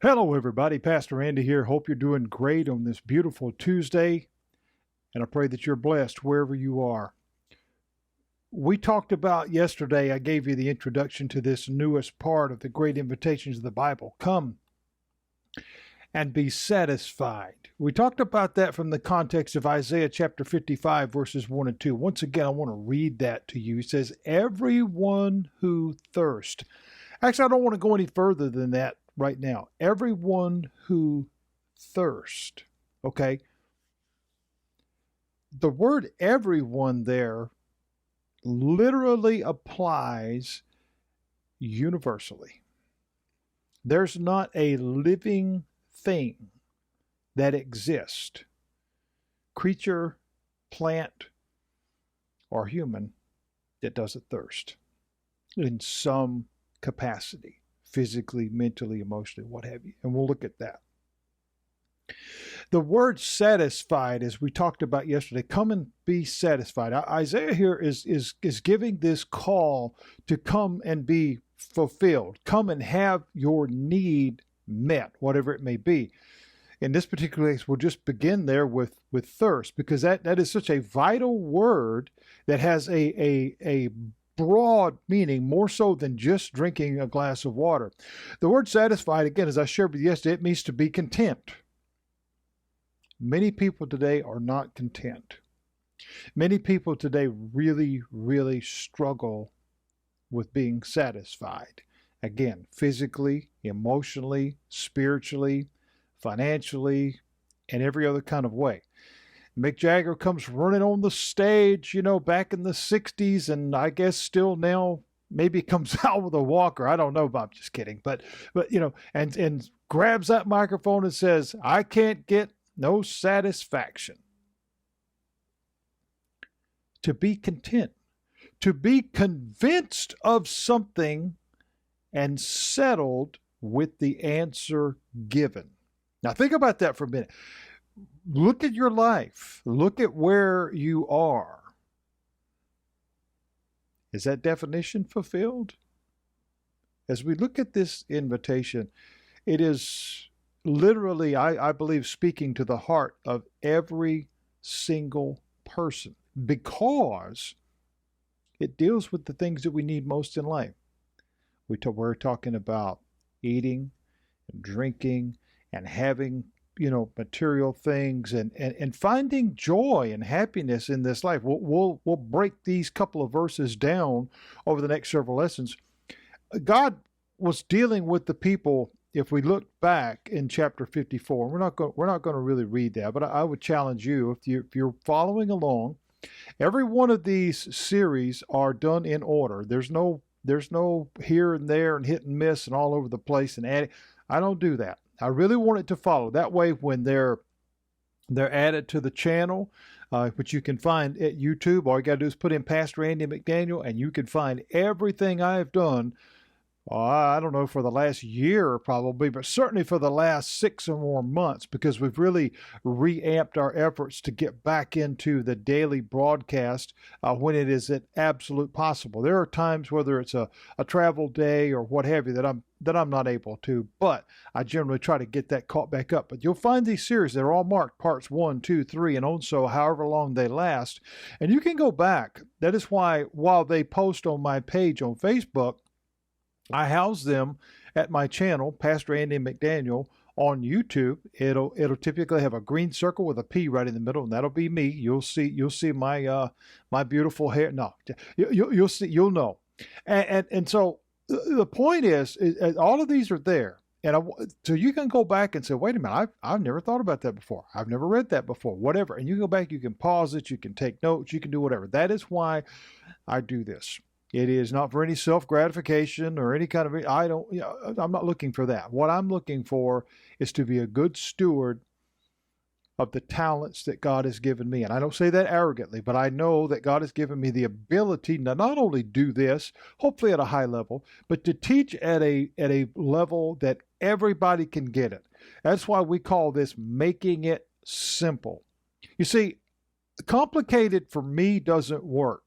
Hello, everybody. Pastor Andy here. Hope you're doing great on this beautiful Tuesday, and I pray that you're blessed wherever you are. We talked about yesterday, I gave you the introduction to this newest part of the great invitations of the Bible. Come and be satisfied. We talked about that from the context of Isaiah chapter 55, verses 1 and 2. Once again, I want to read that to you. It says, everyone who thirsts. Actually, I don't want to go any further than that right now. Everyone who thirsts. Okay? The word everyone there literally applies universally. There's not a living thing that exists, creature, plant, or human, that doesn't thirst in some capacity, physically, mentally, emotionally, what have you. And we'll look at that. The word satisfied, as we talked about yesterday, come and be satisfied. Isaiah here is giving this call to come and be fulfilled. Come and have your need met, whatever it may be. In this particular case, we'll just begin there with thirst, because that is such a vital word that has a broad meaning, more so than just drinking a glass of water. The word satisfied, again, as I shared with you yesterday, it means to be content. Many people today are not content. Many people today really, really struggle with being satisfied. Again, physically, emotionally, spiritually, financially, and every other kind of way. Mick Jagger comes running on the stage, back in the 60s, and I guess still now maybe comes out with a walker. I don't know, Bob, just kidding. But and grabs that microphone and says, I can't get no satisfaction. To be content, to be convinced of something and settled with the answer given. Now think about that for a minute. Look at your life. Look at where you are. Is that definition fulfilled? As we look at this invitation, it is literally, I believe, speaking to the heart of every single person, because it deals with the things that we need most in life. We're talking about eating and drinking and having material things and finding joy and happiness in this life. We'll break these couple of verses down over the next several lessons. God was dealing with the people. If we look back in chapter 54, we're not going to really read that, but I would challenge you, if you're following along, every one of these series are done in order. There's no here and there and hit and miss and all over the place and adding. I don't do that. I really want it to follow. That way, when they're added to the channel, which you can find at YouTube, all you got to do is put in Pastor Andy McDaniel, and you can find everything I have done. I don't know, for the last year probably, but certainly for the last 6 or more months, because we've really reamped our efforts to get back into the daily broadcast when it is at absolute possible. There are times, whether it's a travel day or what have you, that I'm not able to, but I generally try to get that caught back up. But you'll find these series, they're all marked parts 1, 2, 3, and on, so however long they last. And you can go back. That is why, while they post on my page on Facebook, I house them at my channel, Pastor Andy McDaniel, on YouTube. It'll typically have a green circle with a P right in the middle, and that'll be me. You'll see my my beautiful hair. No, you'll know. And so the point is all of these are there. So you can go back and say, wait a minute, I've never thought about that before. I've never read that before, whatever. And you can go back, you can pause it, you can take notes, you can do whatever. That is why I do this. It is not for any self-gratification or any kind of, I'm not looking for that. What I'm looking for is to be a good steward of the talents that God has given me. And I don't say that arrogantly, but I know that God has given me the ability to not only do this, hopefully at a high level, but to teach at a level that everybody can get it. That's why we call this making it simple. You see, complicated for me doesn't work,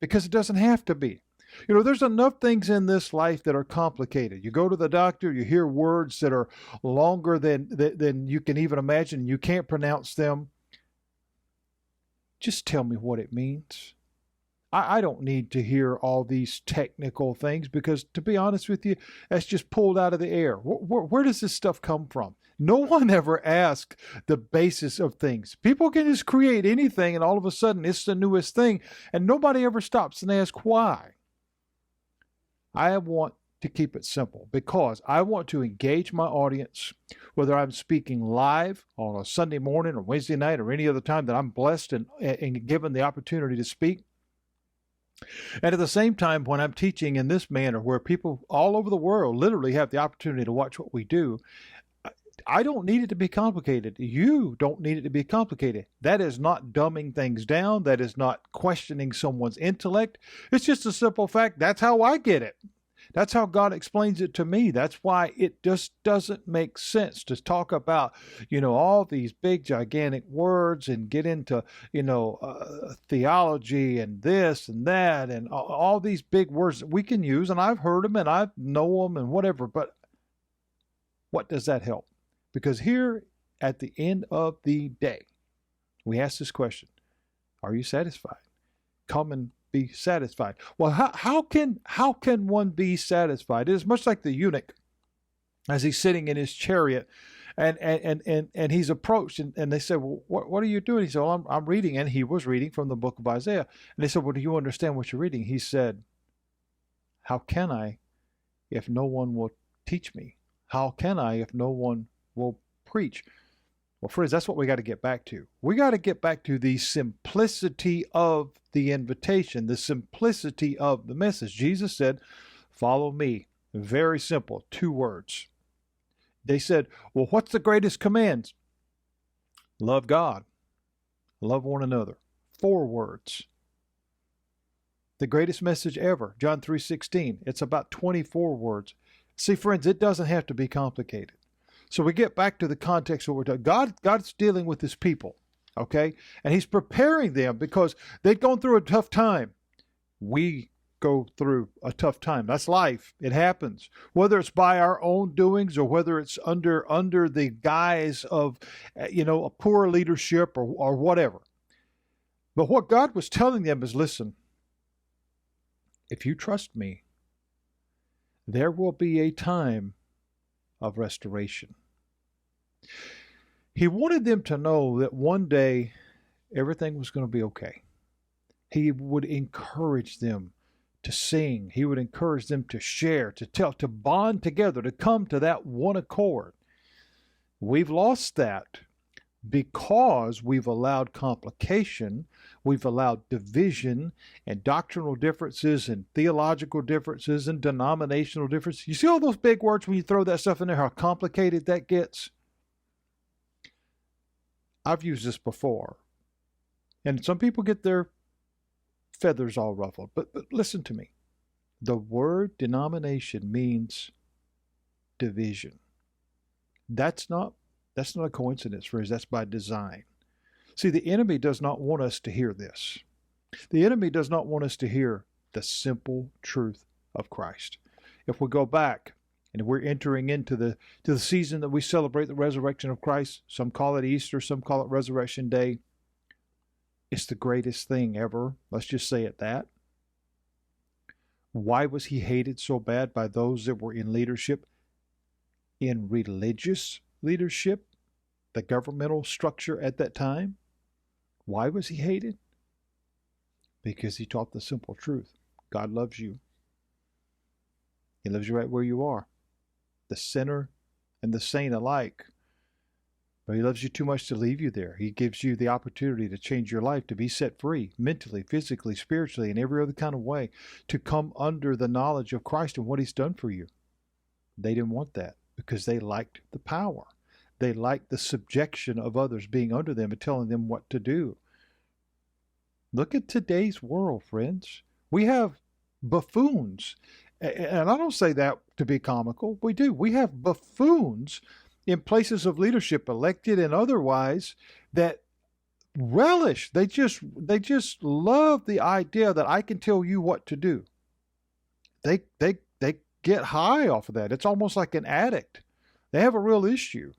because it doesn't have to be. You know, there's enough things in this life that are complicated. You go to the doctor, you hear words that are longer than you can even imagine. You can't pronounce them. Just tell me what it means. I don't need to hear all these technical things because, to be honest with you, that's just pulled out of the air. Where does this stuff come from? No one ever asked the basis of things. People can just create anything and all of a sudden it's the newest thing, and nobody ever stops and asks why. I want to keep it simple because I want to engage my audience, whether I'm speaking live on a Sunday morning or Wednesday night or any other time that I'm blessed and given the opportunity to speak. And at the same time, when I'm teaching in this manner, where people all over the world literally have the opportunity to watch what we do, I don't need it to be complicated. You don't need it to be complicated. That is not dumbing things down. That is not questioning someone's intellect. It's just a simple fact. That's how I get it. That's how God explains it to me. That's why it just doesn't make sense to talk about, all these big, gigantic words and get into, theology and this and that and all these big words that we can use. And I've heard them and I know them and whatever. But what does that help? Because here at the end of the day, we ask this question: are you satisfied? Come and be satisfied. Well, how can one be satisfied? It is much like the eunuch as he's sitting in his chariot and he's approached and they said, well, what are you doing? He said, well, I'm reading. And he was reading from the book of Isaiah. And they said, well, do you understand what you're reading? He said, how can I if no one will teach me? How can I if no one will preach? Well, friends, that's what we got to get back to. We got to get back to the simplicity of the invitation, the simplicity of the message. Jesus said, follow me. Very simple, 2 words. They said, well, what's the greatest command? Love God. Love one another. 4 words. The greatest message ever, John 3:16. It's about 24 words. See, friends, it doesn't have to be complicated. So we get back to the context of what we're talking. God's dealing with his people, okay? And he's preparing them because they've gone through a tough time. We go through a tough time. That's life. It happens. Whether it's by our own doings or whether it's under the guise of, a poor leadership or whatever. But what God was telling them is, listen, if you trust me, there will be a time of restoration. He wanted them to know that one day everything was going to be okay. He would encourage them to sing. He would encourage them to share, to tell, to bond together, to come to that one accord. We've lost that because we've allowed complication, we've allowed division and doctrinal differences and theological differences and denominational differences. You see all those big words when you throw that stuff in there, how complicated that gets? I've used this before, and some people get their feathers all ruffled, but listen to me. The word denomination means division. That's not a coincidence, friends. That's by design. See, the enemy does not want us to hear this. The enemy does not want us to hear the simple truth of Christ. If we go back and we're entering into the season that we celebrate the resurrection of Christ, some call it Easter, some call it Resurrection Day. It's the greatest thing ever. Let's just say it that. Why was he hated so bad by those that were in leadership? In religious leadership, the governmental structure at that time. Why was he hated? Because he taught the simple truth. God loves you. He loves you right where you are. The sinner and the saint alike. But he loves you too much to leave you there. He gives you the opportunity to change your life, to be set free, mentally, physically, spiritually, in every other kind of way, to come under the knowledge of Christ and what he's done for you. They didn't want that because they liked the power. They liked the subjection of others being under them and telling them what to do. Look at today's world, friends. We have buffoons. And I don't say that to be comical. We do. We have buffoons in places of leadership, elected and otherwise, that relish. They just love the idea that I can tell you what to do. they get high off of that. It's almost like an addict. They have a real issue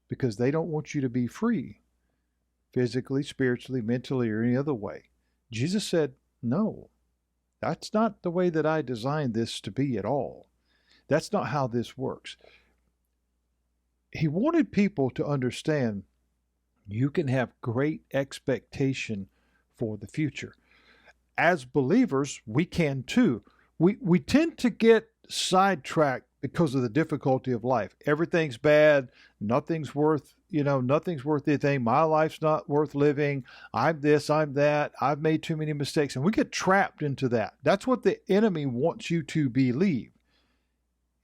because they don't want you to be free physically, spiritually, mentally, or any other way. Jesus said, no, that's not the way that I designed this to be at all. That's not how this works. He wanted people to understand you can have great expectation for the future. As believers, we can too. We tend to get sidetracked because of the difficulty of life. Everything's bad. Nothing's worth anything. My life's not worth living. I'm this, I'm that. I've made too many mistakes. And we get trapped into that. That's what the enemy wants you to believe,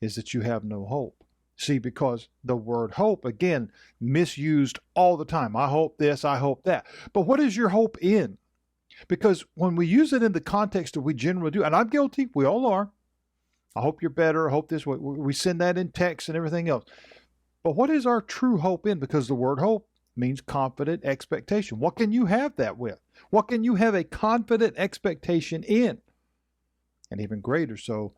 is that you have no hope. See, because the word hope, again, misused all the time. I hope this, I hope that. But what is your hope in? Because when we use it in the context that we generally do, and I'm guilty, we all are. I hope you're better. I hope this. We send that in text and everything else. But what is our true hope in? Because the word hope means confident expectation. What can you have that with? What can you have a confident expectation in? And even greater so,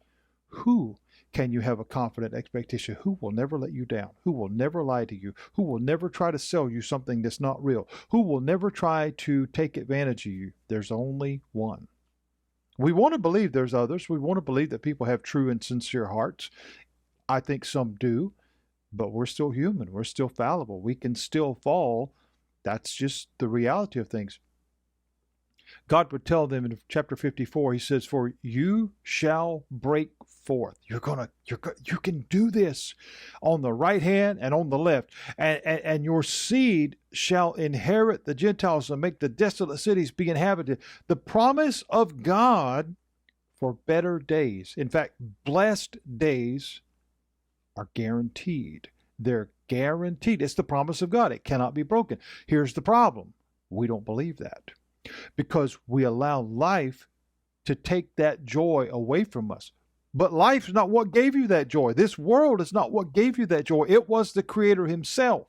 who can you have a confident expectation? Who will never let you down? Who will never lie to you? Who will never try to sell you something that's not real? Who will never try to take advantage of you? There's only one. We want to believe there's others. We want to believe that people have true and sincere hearts. I think some do, but we're still human. We're still fallible. We can still fall. That's just the reality of things. God would tell them in chapter 54, he says, for you shall break forth. You can do this on the right hand and on the left. And your seed shall inherit the Gentiles and make the desolate cities be inhabited. The promise of God for better days. In fact, blessed days are guaranteed. They're guaranteed. It's the promise of God. It cannot be broken. Here's the problem. We don't believe that, because we allow life to take that joy away from us. But life's not what gave you that joy. This world is not what gave you that joy. It was the Creator himself.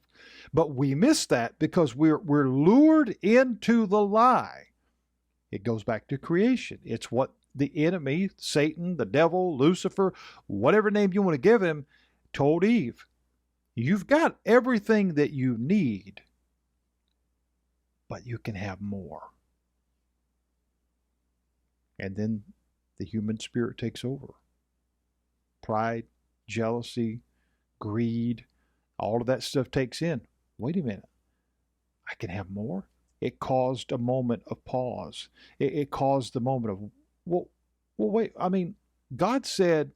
But we miss that because we're lured into the lie. It goes back to creation. It's what the enemy, Satan, the devil, Lucifer, whatever name you want to give him, told Eve. You've got everything that you need, but you can have more. And then the human spirit takes over. Pride, jealousy, greed, all of that stuff takes in. Wait a minute. I can have more? It caused a moment of pause. It caused the moment of, well, wait. I mean, God said,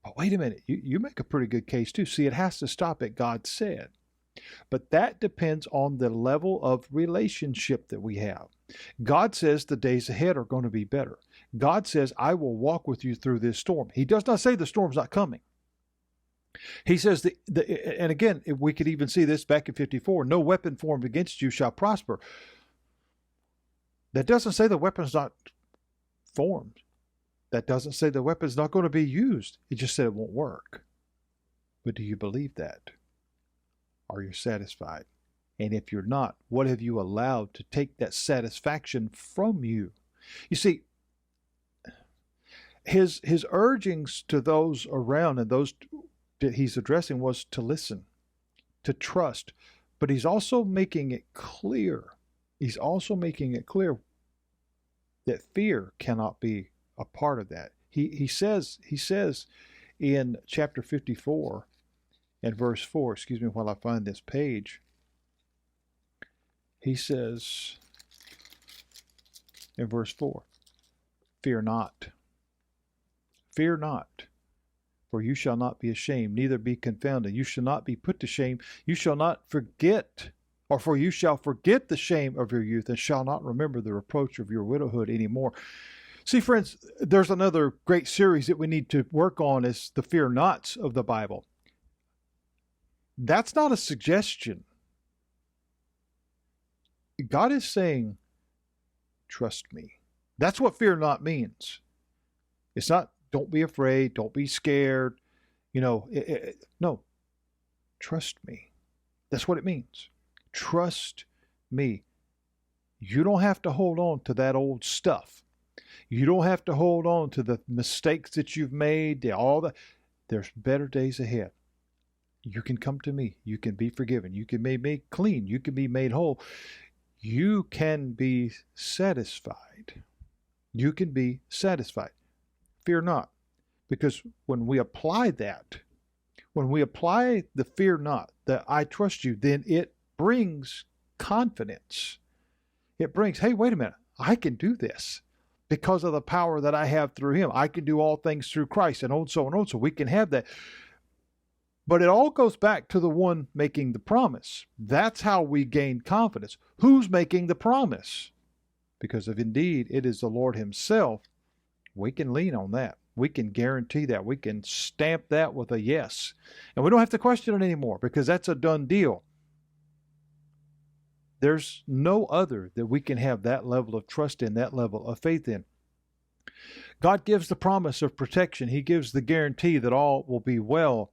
oh, wait a minute. You make a pretty good case too. See, it has to stop at God said. But that depends on the level of relationship that we have. God says the days ahead are going to be better. God says, I will walk with you through this storm. He does not say the storm's not coming. He says, and again, we could even see this back in 54, no weapon formed against you shall prosper. That doesn't say the weapon's not formed. That doesn't say the weapon's not going to be used. It just said it won't work. But do you believe that? Are you satisfied? And if you're not, what have you allowed to take that satisfaction from you? You see, his urgings to those around and those that he's addressing was to listen, to trust. But he's also making it clear. He's also making it clear that fear cannot be a part of that. He says in chapter 54 and verse 4, excuse me while I find this page, he says in verse 4, fear not, for you shall not be ashamed, neither be confounded. You shall not be put to shame. You shall not forget, or for you shall forget the shame of your youth, and shall not remember the reproach of your widowhood anymore. See, friends, there's another great series that we need to work on, is the fear nots of the Bible. That's not a suggestion. God is saying, trust me. That's what fear not means. It's not, don't be afraid, don't be scared. No, trust me. That's what it means. Trust me. You don't have to hold on to that old stuff. You don't have to hold on to the mistakes that you've made, there's better days ahead. You can come to me. You can be forgiven. You can be made clean. You can be made whole. You can be satisfied. You can be satisfied. Fear not. Because when we apply that, when we apply the fear not, that I trust you, then it brings confidence. It brings, hey, wait a minute, I can do this because of the power that I have through him. I can do all things through Christ, and on so and on. So we can have that. But it all goes back to the one making the promise. That's how we gain confidence. Who's making the promise? Because if indeed it is the Lord himself, we can lean on that. We can guarantee that. We can stamp that with a yes. And we don't have to question it anymore because that's a done deal. There's no other that we can have that level of trust in, that level of faith in. God gives the promise of protection. He gives the guarantee that all will be well.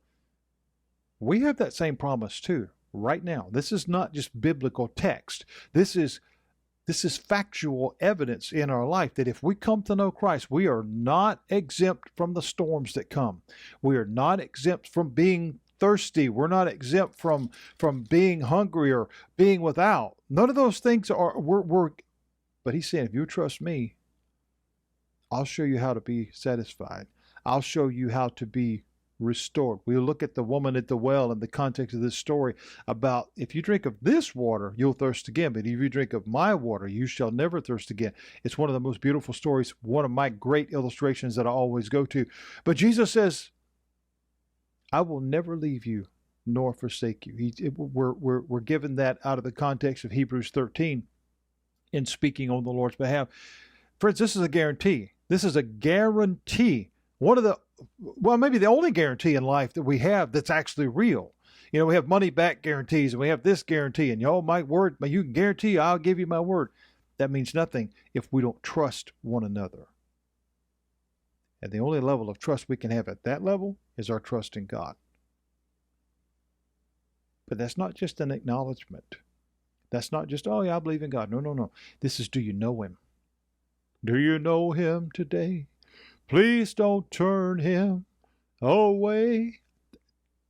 We have that same promise too, right now. This is not just biblical text. This is factual evidence in our life that if we come to know Christ, we are not exempt from the storms that come. We are not exempt from being thirsty. We're not exempt from being hungry or being without. None of those things are, but he's saying, if you trust me, I'll show you how to be satisfied. I'll show you how to be restored. We look at the woman at the well in the context of this story about, if you drink of this water, you'll thirst again, but if you drink of my water, you shall never thirst again. It's one of the most beautiful stories, one of my great illustrations that I always go to. But Jesus says, I will never leave you nor forsake you. We're given that out of the context of Hebrews 13 in speaking on the Lord's behalf. Friends, this is a guarantee. This is a guarantee. Maybe the only guarantee in life that we have that's actually real. You know, we have money back guarantees and we have this guarantee, and my word, you can guarantee I'll give you my word. That means nothing if we don't trust one another. And the only level of trust we can have at that level is our trust in God. But that's not just an acknowledgement. That's not just, oh yeah, I believe in God. No. This is, do you know him? Do you know him today? Please don't turn him away.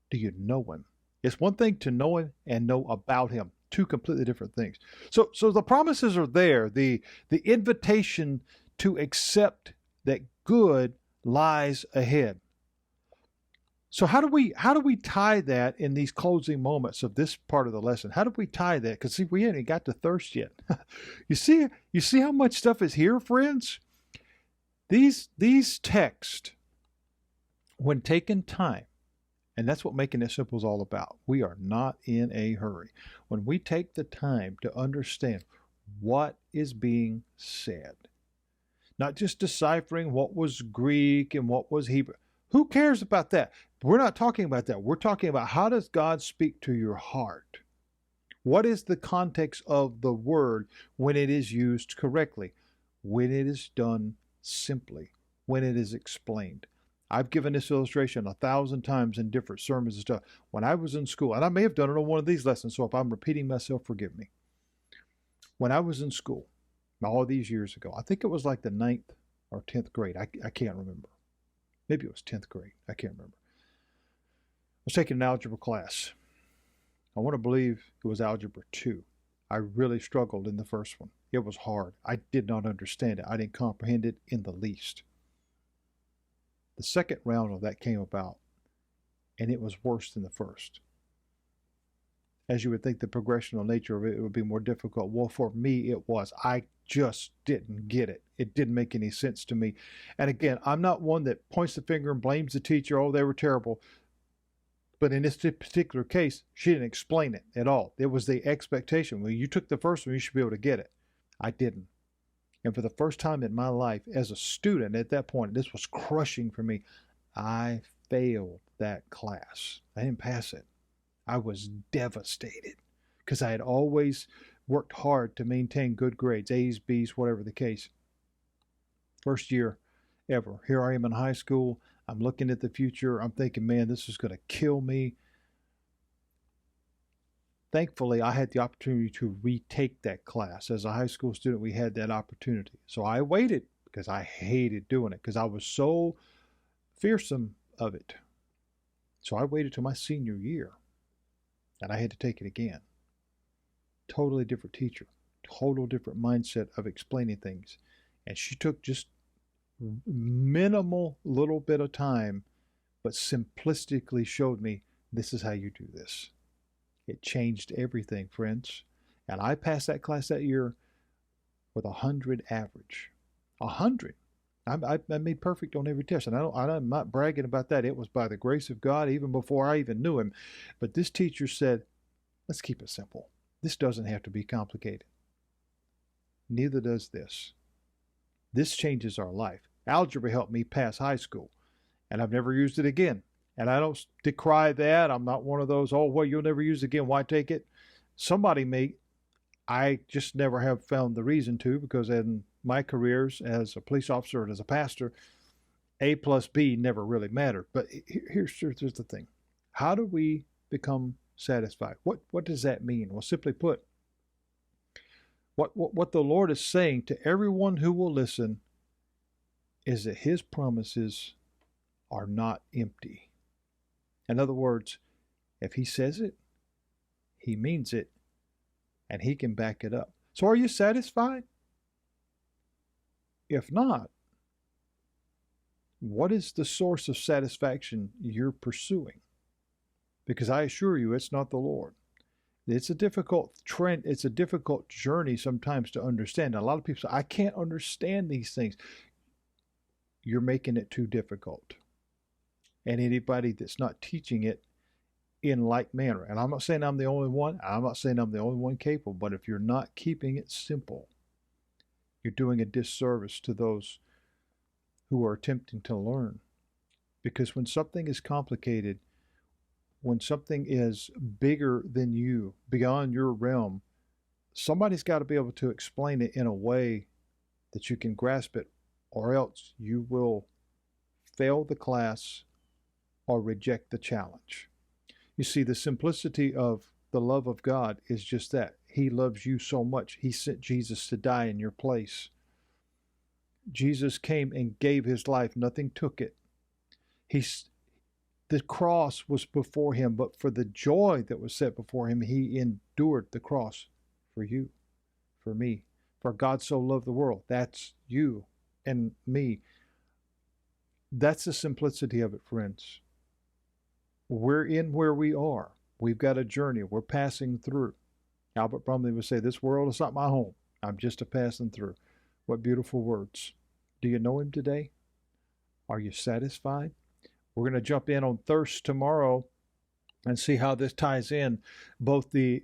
Do you know him? It's one thing to know him and know about him. Two completely different things. So the promises are there. The invitation to accept that good lies ahead. So how do we tie that in these closing moments of this part of the lesson? How do we tie that? Because see, we ain't got to thirst yet. You see how much stuff is here, friends? These texts, when taken time, and that's what Making It Simple is all about. We are not in a hurry. When we take the time to understand what is being said, not just deciphering what was Greek and what was Hebrew. Who cares about that? We're not talking about that. We're talking about, how does God speak to your heart? What is the context of the word when it is used correctly? When it is done simply, when it is explained. I've given this illustration 1,000 times in different sermons and stuff. When I was in school, and I may have done it on one of these lessons, so if I'm repeating myself, forgive me. When I was in school, all these years ago, I think it was like the 9th or 10th grade. I can't remember. Maybe it was 10th grade. I can't remember. I was taking an algebra class. I want to believe it was algebra 2. I really struggled in the first one. It was hard. I did not understand it. I didn't comprehend it in the least. The second round of that came about, and it was worse than the first. As you would think, the progressional nature of it would be more difficult. Well, for me, it was. I just didn't get it. It didn't make any sense to me. And again, I'm not one that points the finger and blames the teacher. Oh, they were terrible. But in this particular case, she didn't explain it at all. It was the expectation. Well, you took the first one, you should be able to get it. I didn't. And for the first time in my life as a student at that point, this was crushing for me. I failed that class. I didn't pass it. I was devastated because I had always worked hard to maintain good grades, A's, B's, whatever the case. First year ever. Here I am in high school. I'm looking at the future. I'm thinking, man, this is going to kill me. Thankfully, I had the opportunity to retake that class. As a high school student, we had that opportunity. So I waited because I hated doing it because I was so fearsome of it. So I waited till my senior year and I had to take it again. Totally different teacher, total different mindset of explaining things. And she took just minimal little bit of time, but simplistically showed me this is how you do this. It changed everything, friends. And I passed that class that year with 100 average. 100. I made perfect on every test. And I'm not bragging about that. It was by the grace of God, even before I even knew him. But this teacher said, let's keep it simple. This doesn't have to be complicated. Neither does this. This changes our life. Algebra helped me pass high school, and I've never used it again. And I don't decry that. I'm not one of those, oh, well, you'll never use it again. Why take it? Somebody may. I just never have found the reason to, because in my careers as a police officer and as a pastor, A plus B never really mattered. But here's the thing. How do we become satisfied? What does that mean? Well, simply put, what the Lord is saying to everyone who will listen is that his promises are not empty. In other words, if he says it, he means it, and he can back it up. So are you satisfied? If not, what is the source of satisfaction you're pursuing? Because I assure you, it's not the Lord. It's a difficult trend. It's a difficult journey sometimes to understand. A lot of people say, I can't understand these things. You're making it too difficult. And anybody that's not teaching it in like manner, and I'm not saying I'm the only one, I'm not saying I'm the only one capable, but if you're not keeping it simple, you're doing a disservice to those who are attempting to learn. Because when something is complicated, when something is bigger than you, beyond your realm, somebody's got to be able to explain it in a way that you can grasp it, or else you will fail the class or reject the challenge. You see, the simplicity of the love of God is just that. He loves you so much. He sent Jesus to die in your place. Jesus came and gave his life. Nothing took it. The cross was before him, but for the joy that was set before him, he endured the cross for you, for me. For God so loved the world. That's you and me. That's the simplicity of it, friends. We're in where we are. We've got a journey. We're passing through. Albert Brumley would say, this world is not my home. I'm just a passing through. What beautiful words. Do you know him today? Are you satisfied? We're going to jump in on thirst tomorrow and see how this ties in both the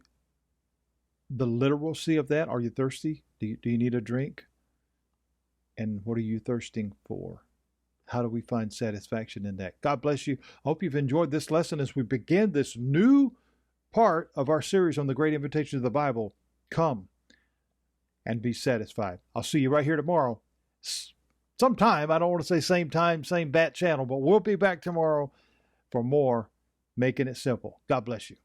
literalcy of that. Are you thirsty? Do you need a drink? And what are you thirsting for? How do we find satisfaction in that? God bless you. I hope you've enjoyed this lesson as we begin this new part of our series on the great invitation of the Bible. Come and be satisfied. I'll see you right here tomorrow. Sometime, I don't want to say same time, same bat channel, but we'll be back tomorrow for more Making It Simple. God bless you.